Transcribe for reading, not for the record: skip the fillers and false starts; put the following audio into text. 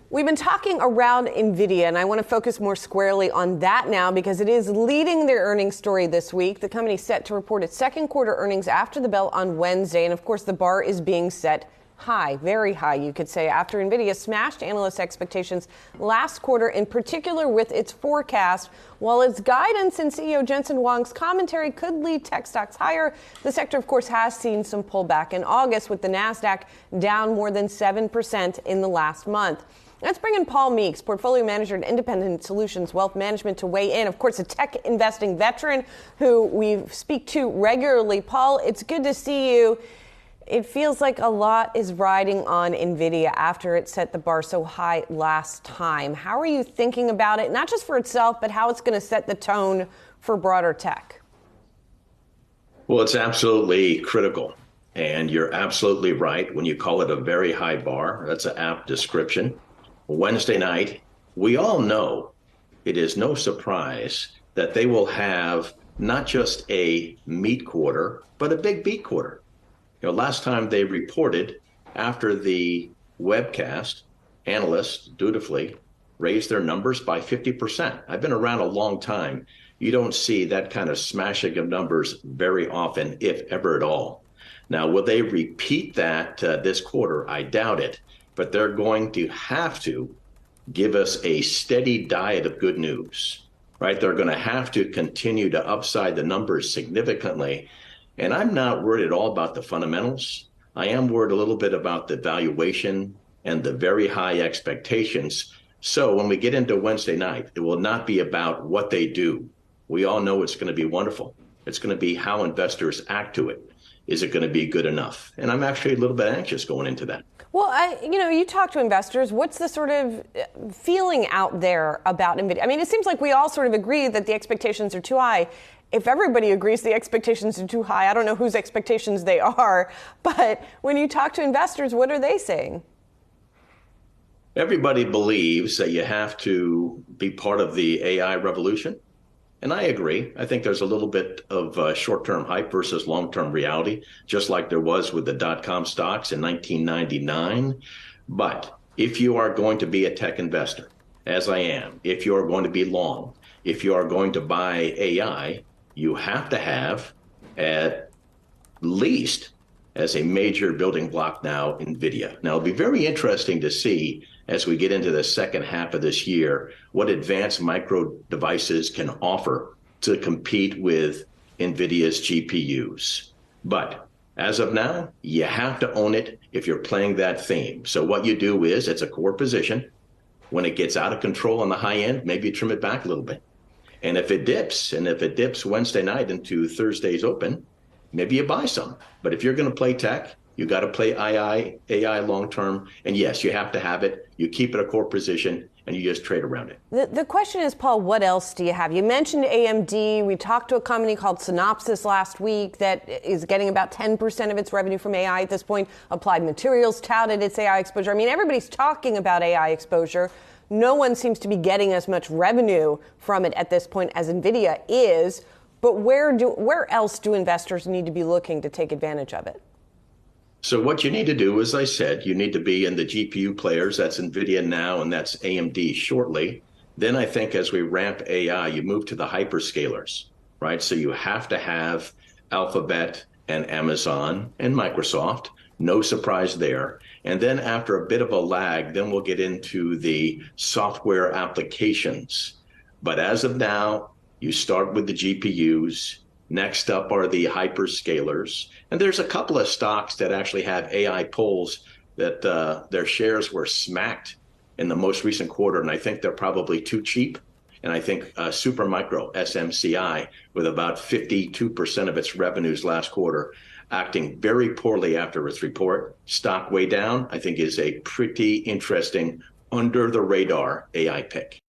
We've been talking around Nvidia, and I want to focus more squarely on that now because it is leading their earnings story this week. The company is set to report its second quarter earnings after the bell on Wednesday, and of course the bar is being set high, very high, you could say, after Nvidia smashed analyst expectations last quarter, in particular with its forecast. While its guidance and CEO Jensen Huang's commentary could lead tech stocks higher, the sector, of course, has seen some pullback in August, with the Nasdaq down more than 7% in the last month. Let's bring in Paul Meeks, portfolio manager at Independent Solutions Wealth Management, to weigh in. Of course, a tech investing veteran who we speak to regularly. Paul, it's good to see you. It feels like a lot is riding on Nvidia after it set the bar so high last time. How are you thinking about it, not just for itself, but how it's going to set the tone for broader tech? Well, it's absolutely critical. And you're absolutely right when you call it a very high bar. That's an apt description. Wednesday night, we all know it is no surprise that they will have not just a meat quarter, but a big beat quarter. Last time they reported after the webcast, analysts dutifully raised their numbers by 50%. I've been around a long time. You don't see that kind of smashing of numbers very often, if ever at all. Now, will they repeat that this quarter? I doubt it, but they're going to have to give us a steady diet of good news, right? They're going to have to continue to upside the numbers significantly. And I'm not worried at all about the fundamentals. I am worried a little bit about the valuation and the very high expectations. So when we get into Wednesday night, it will not be about what they do. We all know it's going to be wonderful. It's going to be how investors act to it. Is it going to be good enough? And I'm actually a little bit anxious going into that. Well, you talk to investors. What's the sort of feeling out there about Nvidia? I mean, it seems like we all sort of agree that the expectations are too high. If everybody agrees the expectations are too high, I don't know whose expectations they are. But when you talk to investors, what are they saying? Everybody believes that you have to be part of the AI revolution. And I agree. I think there's a little bit of short-term hype versus long-term reality, just like there was with the dot-com stocks in 1999. But if you are going to be a tech investor, as I am, if you are going to be long, if you are going to buy AI, you have to have at least as a major building block now Nvidia. Now, it'll be very interesting to see as we get into the second half of this year what advanced micro devices can offer to compete with Nvidia's GPUs. But as of now, you have to own it if you're playing that theme. So what you do is it's a core position. When it gets out of control on the high end, maybe you trim it back a little bit. And if it dips Wednesday night into Thursday's open, maybe you buy some. But if you're going to play tech, you got to play AI long term. And yes, you have to have it. You keep it a core position and you just trade around it. The question is, Paul, what else do you have? You mentioned AMD. We talked to a company called Synopsys last week that is getting about 10% of its revenue from AI at this point. Applied Materials touted its AI exposure. I mean, everybody's talking about AI exposure. No one seems to be getting as much revenue from it at this point as Nvidia is. But where else do investors need to be looking to take advantage of it? So what you need to do, as I said, you need to be in the GPU players. That's Nvidia now, and that's AMD shortly. Then I think as we ramp AI, you move to the hyperscalers, right? So you have to have Alphabet and Amazon and Microsoft. No surprise there. And then after a bit of a lag, then we'll get into the software applications. But as of now, you start with the GPUs. Next up are the hyperscalers. And there's a couple of stocks that actually have AI polls that their shares were smacked in the most recent quarter. And I think they're probably too cheap. And I think Supermicro, SMCI, with about 52% of its revenues last quarter, acting very poorly after its report, stock way down, I think is a pretty interesting under the radar AI pick.